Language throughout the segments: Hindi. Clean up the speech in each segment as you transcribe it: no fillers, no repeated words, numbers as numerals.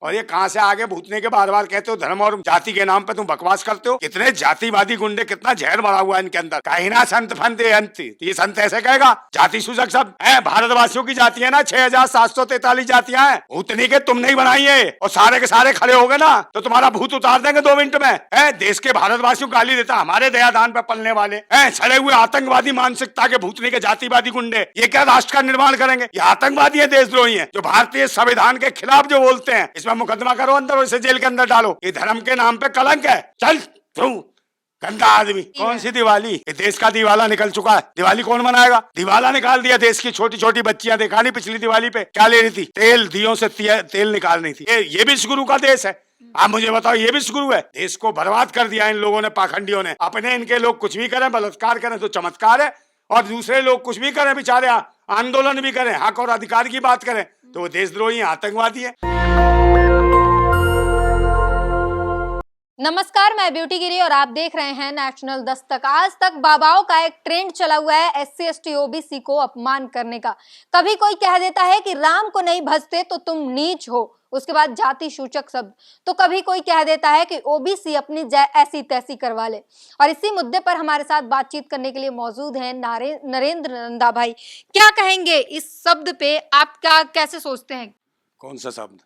और ये कहां से आगे भूतने के बार बार कहते हो धर्म और जाति के नाम पे तुम बकवास करते हो। कितने जातिवादी गुंडे, कितना जहर भरा हुआ है इनके अंदर। कहीं ना संत फंत अंत, ये संत ऐसे कहेगा जाति सूचक शब्द है। भारतवासियों की जातियां ना 6743 जातियां हैं, भूतनी के तुमने ही बनाई है। और सारे के सारे खड़े हो गए ना तो तुम्हारा भूत उतार देंगे 2 मिनट में। है देश के भारतवासियों गाली देता हमारे दयादान पे पलने वाले हैं सड़े हुए आतंकवादी मानसिकता के भूतनी के जातिवादी गुंडे। ये क्या राष्ट्र का निर्माण करेंगे? ये आतंकवादी है, देशद्रोही है, जो भारतीय संविधान के खिलाफ जो बोलते हैं। इसमें मुकदमा करो अंदर और इसे जेल के अंदर डालो। ये धर्म के नाम पे कलंक है। चल तू गंदा आदमी। कौन सी दिवाली? ये देश का दिवाला निकल चुका है। दिवाली कौन मनाएगा? दिवाला निकाल दिया देश की छोटी छोटी बच्चियां। देखा नहीं पिछली दिवाली पे क्या ले रही थी? तेल, दियों से तेल निकाल रही थी। ये विश्व गुरु का देश है। आप मुझे बताओ, ये विश्व गुरु है? देश को बर्बाद कर दिया इन लोगों ने, पाखंडियों ने। अपने इनके लोग कुछ भी करें, बलात्कार करें तो चमत्कार है, और दूसरे लोग कुछ भी करें, बेचारे आंदोलन भी करें, हक और अधिकार की बात करें तो वो देशद्रोही, आतंकवादी है। नमस्कार, मैं ब्यूटी गिरी और आप देख रहे हैं नेशनल दस्तक। आज तक बाबाओं का एक ट्रेंड चला हुआ है SC ST OBC को अपमान करने का। कभी कोई कह देता है कि राम को नहीं भजते तो तुम नीच हो, उसके बाद जाति सूचक शब्द। तो कभी कोई कह देता है कि OBC अपनी ऐसी तैसी करवा ले। और इसी मुद्दे पर हमारे साथ बातचीत करने के लिए मौजूद हैं नरेंद्र नंदा भाई। क्या कहेंगे इस शब्द पे? आप क्या कैसे सोचते हैं? कौन सा शब्द?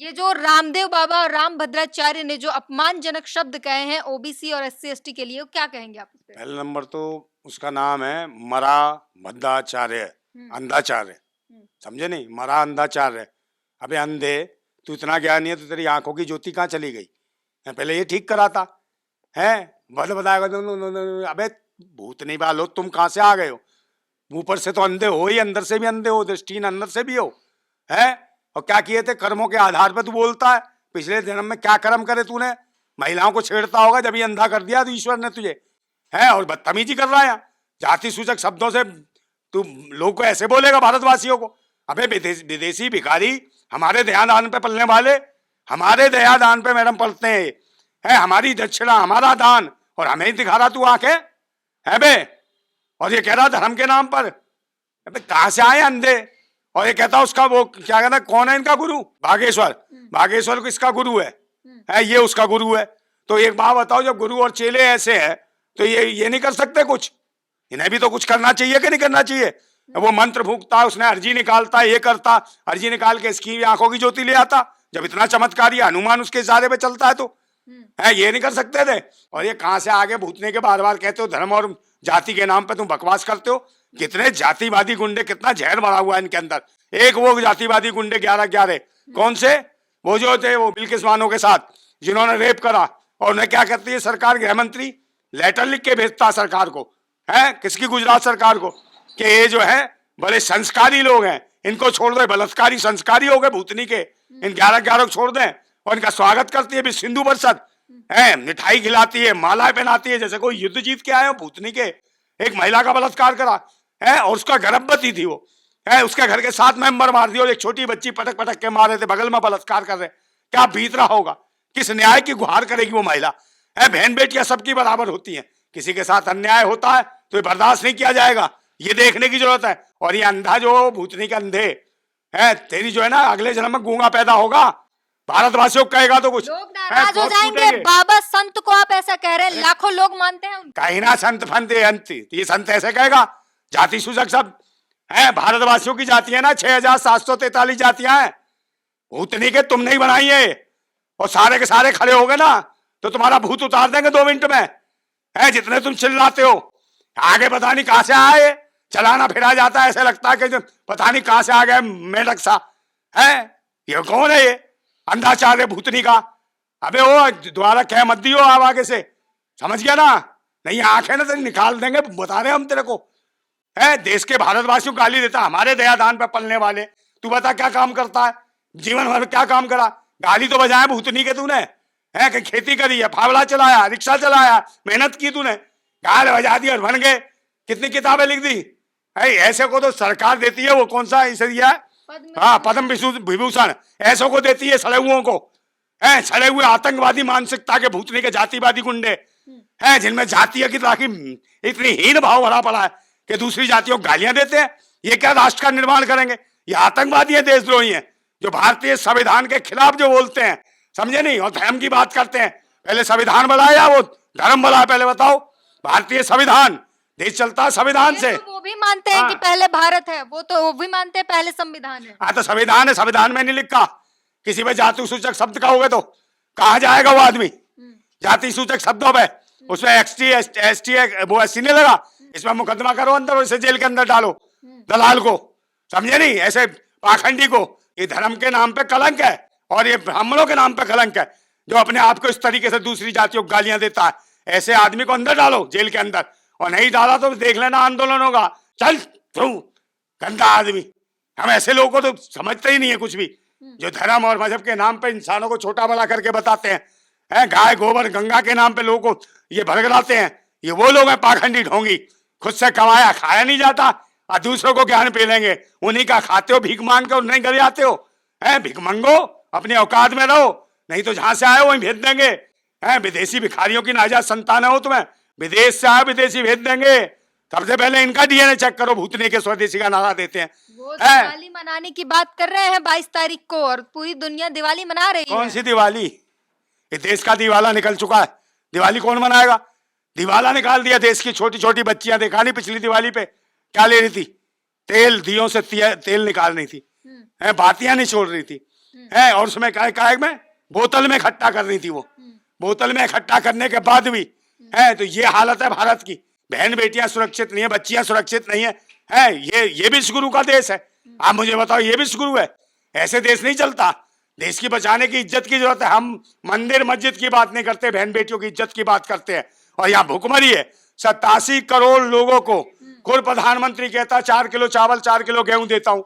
ये जो रामदेव बाबा और राम भद्राचार्य ने जो अपमानजनक शब्द कहे हैं OBC और SC ST के लिए, क्या कहेंगे आप इस पे? पहला नंबर तो उसका नाम है मरा भद्राचार्य, अंधाचार्य। समझे नहीं? मरा अंधाचार्य। अबे अंधे, तू इतना ज्ञानी है तो तेरी आंखों की ज्योति कहाँ चली गई? पहले ये ठीक कराता है। बताएगा अबे भूत नहीं बालो, तुम कहाँ से आ गए हो? ऊपर से तो अंधे हो ही, अंदर से भी अंधे हो, दृष्टिहीन अंदर से भी हो। है और क्या किए थे? कर्मों के आधार पर तू बोलता है। पिछले जन्म में क्या कर्म करे तूने? महिलाओं को छेड़ता होगा, जब ये अंधा कर दिया तो ईश्वर ने तुझे। है और बदतमीजी कर रहा है। जाति सूचक शब्दों से तू लोग को ऐसे बोलेगा, भारतवासियों को? अबे विदेशी भिखारी हमारे दयादान पे पलने वाले, हमारे दयादान पे मैडम पलते हैं। है हमारी दक्षिणा, हमारा दान, और हमें ही दिखा रहा तू आंखें है बे। और ये कह रहा धर्म के नाम पर। अबे कहां से आए अंधे? और ये कहता उसका वो क्या कहना, कौन है इनका गुरु? भागेश्वर। भागेश्वर किसका गुरु है? ये उसका गुरु है। तो एक बात बताओ, जब गुरु और चेले ऐसे हैं तो ये नहीं कर सकते कुछ? इन्हें भी तो कुछ करना चाहिए कि नहीं करना चाहिए? वो मंत्र फूंकता है, उसने अर्जी निकालता है, ये करता, अर्जी निकाल के इसकी आंखों की ज्योति ले आता। जब इतना चमत्कारी हनुमान उसके इशारे पे चलता है तो है ये नहीं कर सकते थे? और ये कहां से आगे भूतने के बार बार कहते हो धर्म और जाति के नाम पे तुम बकवास करते हो। कितने जातिवादी गुंडे, कितना जहर भरा हुआ है इनके अंदर। एक वो जातिवादी गुंडे 11 कौन से? वो जो थे वो बिल्किस बानो के साथ जिन्होंने रेप करा, और उन्हें क्या करती है सरकार? गृह मंत्री लेटर लिख के भेजता सरकार को, है किसकी? गुजरात सरकार को, कि ये जो है बड़े संस्कारी लोग हैं, इनको छोड़ दो, बलात्कारी संस्कारी हो गए भूतनी के, इन 11 को छोड़ दें। और इनका स्वागत करती है भी सिंधु परिषद, है मिठाई खिलाती है, मालाएं पहनाती है, जैसे कोई युद्ध जीत के आए हो भूतनी के। एक महिला का बलात्कार करा है, और उसका गर्भवती थी वो, है उसके घर के 7 मेंबर मार दिए, और एक छोटी बच्ची पटक पटक के मार रहे थे, बगल में बलात्कार कर रहे। क्या बीत रहा होगा? किस न्याय की गुहार करेगी वो महिला? है बहन बेटियां सबकी बराबर होती हैं, किसी के साथ अन्याय होता है तो ये बर्दाश्त नहीं किया जाएगा, ये देखने की जरूरत है। और ये अंधा जो भूतनी के अंधे है, तेरी जो है ना अगले जन्म में गूंगा पैदा होगा, भारतवासियों को कहेगा तो कुछ लोग नाराज हो जाएंगे। बाबा संत को आप ऐसा कह रहे हैं, लाखों लोग मानते हैं। कहीं ना संत फंत अंत, ये संत ऐसे कहेगा जाति सूचक शब्द है। भारतवासियों की जातियां ना 6743 जातियां हैं, भूतनी के तुमने ही बनाई है। और सारे के सारे खड़े हो गए ना तो तुम्हारा भूत उतार देंगे 2 मिनट में। है जितने तुम चिल्लाते हो, आगे पता नहीं कहां से आए, चलाना फिरा जाता है, ऐसे लगता है कि पता नहीं कहां से आ गए मेढक सा। है ये कौन है? ये अंधाचार्य भूतनी का। अबे वो दोबारा कह मत दियो आप आगे से, समझ गया ना? नहीं आंखें ना तेरी निकाल देंगे, बता रहे हम तेरे को। है देश के भारतवासियों गाली देता हमारे दयादान पे पलने वाले। तू बता क्या काम करता है जीवन भर? क्या काम करा? गाली तो बजाया भूतनी के तूने, है कि खेती करी है, फावड़ा चलाया, रिक्शा चलाया, मेहनत की तूने, गाल बजा दी और बन गए। कितनी किताबें लिख दी है? ऐसे को तो सरकार देती है, वो कौन सा इसे दिया है? हाँ पद्म विभूषण ऐसों को देती है, सड़े हुओं को। है सड़े हुए आतंकवादी मानसिकता के भूतनी के जातिवादी गुंडे हैं, जिनमें जातीय की राखी इतनी हीन भाव भरा पड़ा है कि दूसरी जातियों को गालियां देते हैं। ये क्या राष्ट्र का निर्माण करेंगे? ये आतंकवादी है, देशद्रोही है, जो भारतीय संविधान के खिलाफ जो बोलते हैं, समझे नहीं, और धर्म की बात करते हैं। पहले संविधान बनाया वो धर्म बनाया, पहले बताओ। भारतीय संविधान, देश चलता संविधान से। तो वो भी मानते हैं कि पहले भारत है, वो भी मानते हैं पहले संविधान है। हाँ तो संविधान है, संविधान में नहीं लिखा किसी पे जाति सूचक शब्द का होगा तो कहाँ जाएगा वो आदमी जाति सूचक शब्दों पे? उसमें एसटी वो एसटी नहीं लगा, इसमें मुकदमा करो अंदर और इसे जेल के अंदर डालो दलाल को, समझे नहीं, ऐसे पाखंडी को। ये धर्म के नाम पे कलंक है और ये ब्राह्मणों के नाम पे कलंक है, जो अपने आप को इस तरीके से दूसरी जातियों को गालियां देता है। ऐसे आदमी को अंदर डालो जेल के अंदर, और नहीं डाला तो देख लेना आंदोलन होगा। चल तू गंदा आदमी। हम ऐसे लोगों को तो समझते ही नहीं है कुछ भी, जो धर्म और मजहब के नाम पे इंसानों को छोटा बड़ा करके बताते हैं। गाय गोबर गंगा के नाम पे लोगों को ये भड़कलाते हैं। ये वो लोग हैं पाखंडी ढोंगी, खुद से कमाया खाया नहीं जाता और दूसरों को ज्ञान पे लेंगे, उन्हीं का खाते हो, भीख मांग के नहीं घर आते हो। भीख मंगो, अपने औकात में रहो, नहीं तो जहां से आए वहीं भेज देंगे। विदेशी भिखारियों की नाजायज संतान हो तुम्हें, विदेश से आए विदेशी भेज देंगे। सबसे पहले इनका डीएनए चेक करो, भूतनी के स्वदेशी का नारा देते हैं। वो दिवाली मनाने की बात कर रहे हैं 22 तारीख को, और पूरी दुनिया दिवाली मना रही है। कौन सी दिवाली? ये देश का दिवाला निकल चुका है, दिवाली कौन मनाएगा? दिवाला निकाल दिया देश की छोटी छोटी बच्चियां, देखा नहीं पिछली दिवाली पे क्या ले रही थी? तेल, दियों से तेल निकाल रही थी, बातियां नहीं छोड़ रही थी, और उसमें काय में बोतल में इकट्ठा कर रही थी। वो बोतल में इकट्ठा करने के बाद भी तो ये हालत है भारत की। बहन बेटियां सुरक्षित नहीं है, बच्चियां सुरक्षित नहीं है, ये विश्वगुरु का देश है। आप मुझे बताओ, ये विश्वगुरु है? ऐसे देश नहीं चलता। देश की बचाने की इज्जत की जरूरत है। हम मंदिर मस्जिद की बात नहीं करते, बहन बेटियों की इज्जत की बात करते हैं। और यहाँ भुखमरी है, 87 करोड़ लोगों को खुद प्रधानमंत्री कहता 4 किलो चावल 4 किलो गेहूं देता हूं,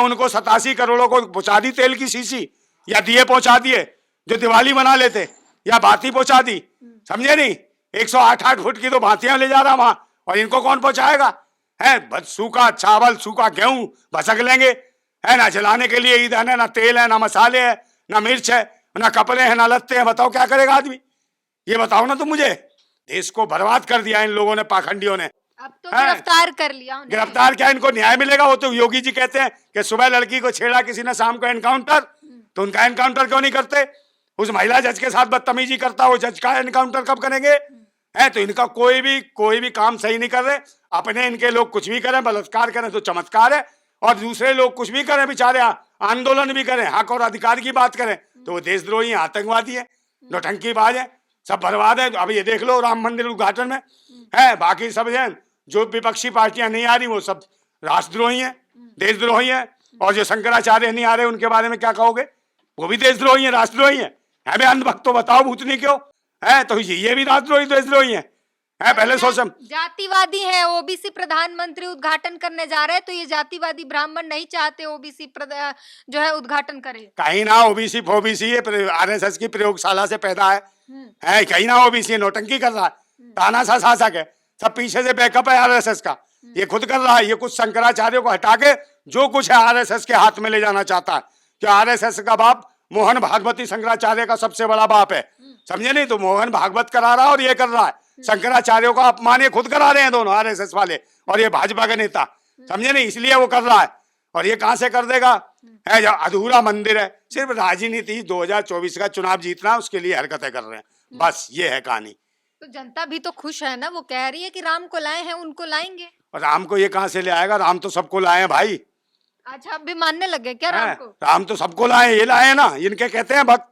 उनको 87 करोड़ों को पहुंचा दी तेल की शीशी, या दिए पहुंचा दिए जो दिवाली मना लेते, या बाती पहुंचा दी, समझे नहीं। 108 फुट की तो बातियां ले जा रहा वहां, और इनको कौन पहुंचाएगा? बस सूखा चावल सूखा गेहूं भसक लेंगे, ना जलाने के लिए ईंधन है, ना तेल है, ना मसाले है, ना मिर्च है, ना कपड़े हैं, ना लत्ते हैं। बताओ क्या करेगा आदमी? ये बताओ ना तुम मुझे। देश को बर्बाद कर दिया इन लोगों ने, पाखंडियों ने। अब तो गिरफ्तार कर लिया उन्हें। गिरफ्तार क्या, इनको न्याय मिलेगा? वो तो योगी जी कहते हैं कि सुबह लड़की को छेड़ा किसी ने, शाम को एनकाउंटर, तो उनका एनकाउंटर क्यों नहीं करते? उस महिला जज के साथ बदतमीजी करता हो, जज का एनकाउंटर कब करेंगे? तो इनका कोई भी काम सही नहीं कर रहे। अपने इनके लोग कुछ भी करें, बलात्कार करें तो चमत्कार है, और दूसरे लोग कुछ भी करें, बेचारे आंदोलन भी करें, हक और अधिकार की बात करें, तो वो देशद्रोही है, आतंकवादी है, नौटंकीबाज है, सब बर्बाद है। अब ये देख लो राम मंदिर उद्घाटन में बाकी सब है जो विपक्षी पार्टियां नहीं आ रही, वो सब राष्ट्रद्रोही है, देशद्रोही है। और जो शंकराचार्य नहीं आ रहे, उनके बारे में क्या कहोगे? वो भी देशद्रोही है, राष्ट्रद्रोही है। हमें अंधभक्तों बताओ, भूतनी क्यों तो ये भी राष्ट्रद्रोही देशद्रोही है। पहले सोचो, जातिवादी है। ओबीसी प्रधानमंत्री उद्घाटन करने जा रहे हैं, तो ये जातिवादी ब्राह्मण नहीं चाहते ओबीसी जो है उद्घाटन करे। कहीं ना ओबीसी आरएसएस की प्रयोगशाला से पैदा है, कहीं ना ओबीसी नौटंकी कर रहा है, तानाशाह शासक है, सब पीछे से बैकअप है आरएसएस का, ये खुद कर रहा है। ये कुछ शंकराचार्यों को हटा के जो कुछ है आरएसएस के हाथ में ले जाना चाहता है, कि आरएसएस का बाप मोहन भागवती शंकराचार्य का सबसे बड़ा बाप है, समझे नहीं। तो मोहन भागवत करा रहा है और ये कर रहा है, शंकराचार्यों का अपमान ये खुद करा रहे हैं दोनों, आरएसएस वाले और ये भाजपा के नेता, समझे नहीं, इसलिए वो कर रहा है। और ये कहां से कर देगा? जो अधूरा मंदिर है, सिर्फ राजनीति 2024 का चुनाव जीतना, उसके लिए हरकतें कर रहे हैं, बस ये है कहानी। तो जनता भी तो खुश है ना, वो कह रही है कि राम को लाए हैं, उनको लाएंगे। और राम को ये कहां से ले आएगा? राम तो सबको लाए हैं भाई। अच्छा, अब भी मानने लगे क्या राम को? राम तो सबको लाए, ये लाए ना, इनके कहते हैं भक्त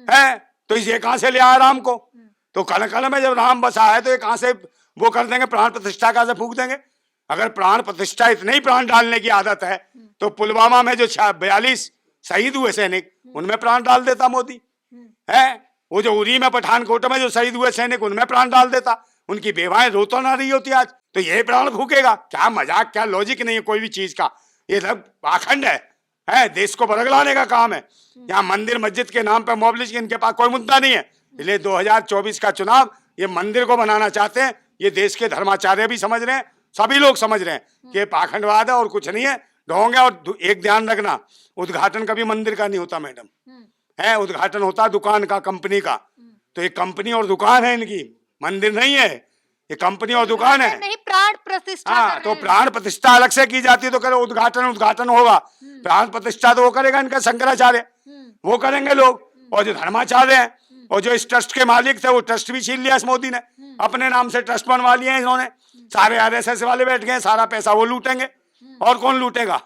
है, तो ये कहां से ले आया राम को? तो कल में जब राम बसा है, तो ये कहां से वो कर देंगे? प्राण प्रतिष्ठा कहां से फूंक देंगे? अगर प्राण प्रतिष्ठा, इतने ही प्राण डालने की आदत है, तो पुलवामा में जो 42 शहीद हुए सैनिक, उनमें प्राण डाल देता मोदी है। वो जो उरी में पठानकोट में जो शहीद हुए सैनिक, उनमें प्राण डाल देता, उनकी बेवाएं रो तो ना रही होती आज, तो ये प्राण फूकेगा? क्या मजाक, क्या लॉजिक नहीं है कोई भी चीज का। ये सब पाखंड है, देश को बरगलाने का काम है। यहाँ मंदिर मस्जिद के नाम पे मोबलिश, इनके पास कोई मुद्दा नहीं है, इसलिए 2024 का चुनाव ये मंदिर को बनाना चाहते हैं। ये देश के धर्माचार्य भी समझ रहे हैं, सभी लोग समझ रहे हैं कि पाखंडवाद है और कुछ नहीं है, ढोंग है। और एक ध्यान रखना, उद्घाटन कभी मंदिर का नहीं होता मैडम, उद्घाटन होता दुकान का, कंपनी का। तो एक कंपनी और दुकान है इनकी, मंदिर नहीं है। ये कंपनी और दुकान है। नहीं, प्राण प्रतिष्ठा हाँ, कर तो रहे हैं। प्राण प्रतिष्ठा अलग से की जाती है, तो करे उद्घाटन होगा। प्राण प्रतिष्ठा तो वो करेगा इनका शंकराचार्य, वो करेंगे लोग। और जो धर्माचार्य हैं और जो इस ट्रस्ट के मालिक थे, वो ट्रस्ट भी छीन लिया इस मोदी ने, अपने नाम से ट्रस्ट बनवा लिए हैं इन्होंने। सारे आरएसएस वाले बैठ गए, सारा पैसा वो लूटेंगे, और कौन लूटेगा?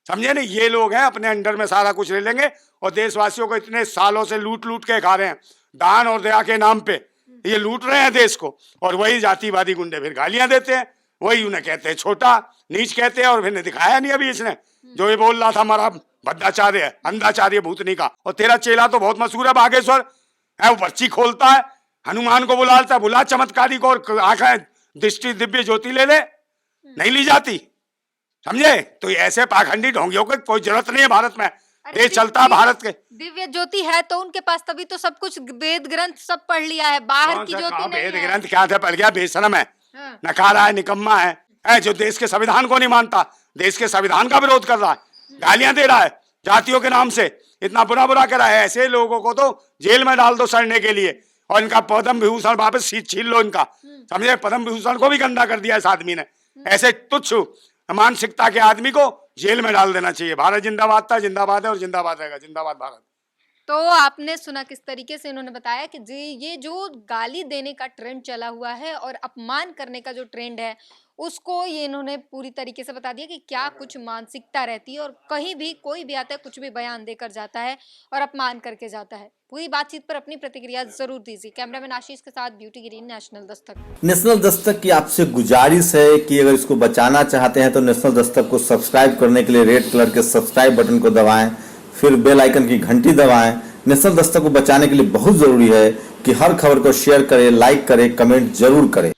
समझे नहीं? ये लोग हैं, अपने अंडर में सारा कुछ ले लेंगे, और देशवासियों को इतने सालों से लूट लूट के खा रहे हैं, दान और दया के नाम पे ये लूट रहे हैं देश को। और वही जातिवादी गुंडे फिर गालियां देते हैं, वही उन्हें कहते हैं छोटा, नीच कहते हैं। और फिर ने दिखाया नहीं अभी इसने, जो ये बोल रहा था हमारा भद्दाचार्य है, अंधाचार्य भूतनी का। और तेरा चेला तो बहुत मशहूर है बागेश्वर है, वो पर्ची खोलता है, हनुमान को बुलाता है, बुला चमत्कारी को, और आंखें दृष्टि दिव्य ज्योति ले ले, नहीं ली जाती। समझे? तो ऐसे पाखंडी ढोंगियों की कोई जरूरत नहीं है भारत में। देश चलता है भारत के। दिव्य ज्योति है तो उनके पास, तभी तो सब कुछ वेद ग्रंथ सब पढ़ लिया है, बाहर की ज्योति नहीं वेद है। ग्रंथ क्या था? पढ़ गया, बेशरम है, हाँ। नकारा है, निकम्मा है, जो देश के संविधान को नहीं मानता, देश के संविधान का विरोध कर रहा है, गालियां दे रहा है जातियों के नाम से, इतना बुरा बुरा कर रहा है। ऐसे लोगों को तो जेल में डाल दो सड़ने के लिए, और इनका पद्म विभूषण वापस छीन लो इनका। समझे? पद्म विभूषण को भी गंदा कर दिया इस आदमी ने। ऐसे तुच्छ मानसिकता के आदमी को जेल में डाल देना चाहिए। भारत जिंदाबाद था, जिंदाबाद है, और जिंदाबाद रहेगा। जिंदाबाद भारत। तो आपने सुना किस तरीके से इन्होंने बताया कि ये जो गाली देने का ट्रेंड चला हुआ है और अपमान करने का जो ट्रेंड है, उसको ये इन्होंने पूरी तरीके से बता दिया कि क्या कुछ मानसिकता रहती है, और कहीं भी कोई भी आता है, कुछ भी बयान देकर जाता है और अपमान करके जाता है। पूरी बातचीत पर अपनी प्रतिक्रिया जरूर दीजिए। कैमरामैन आशीष के साथ beauty green, national Dastak. National Dastak की आपसे गुजारिश है कि अगर इसको बचाना चाहते हैं तो नेशनल दस्तक को सब्सक्राइब करने के लिए रेड कलर के सब्सक्राइब बटन को दबाएं, फिर बेल आइकन की घंटी दबाएं। नेशनल दस्तक को बचाने के लिए बहुत जरूरी है कि हर खबर को शेयर करें, लाइक करें, कमेंट जरूर करें।